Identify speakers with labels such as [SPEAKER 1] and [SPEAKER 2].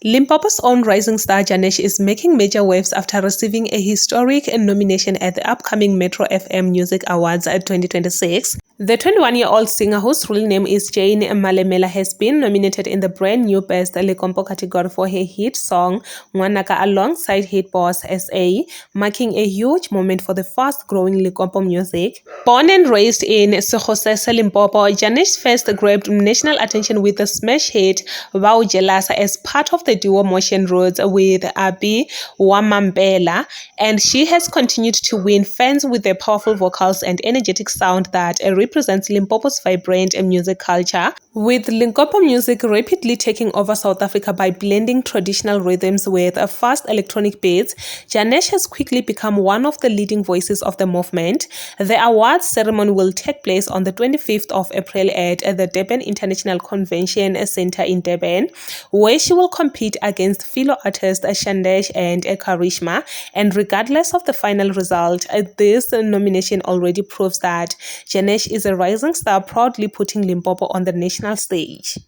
[SPEAKER 1] Limpopo's own rising star Janesh is making major waves after receiving a historic nomination at the upcoming Metro FM Music Awards 2026. The 21-year-old singer, whose real name is Jane Malemela, has been nominated in the brand new Best Limpopo category for her hit song Ngwanaka alongside hit boss SA, marking a huge moment for the fast-growing Limpopo music. Born and raised in Sekgosese, Limpopo, Janesh first grabbed national attention with the smash hit Wow Jealous as part of the duo Motion Roads with Abi Wamampela, and she has continued to win fans with their powerful vocals and energetic sound that represents Limpopo's vibrant music culture. With Limpopo music rapidly taking over South Africa by blending traditional rhythms with fast electronic beats, Janesh has quickly become one of the leading voices of the movement. The awards ceremony will take place on the 25th of April at the Durban International Convention Centre in Durban, where she will compete against fellow artists Shandesh and Karishma. And regardless of the final result, this nomination already proves that Janesh is a rising star, proudly putting Limpopo on the national stage.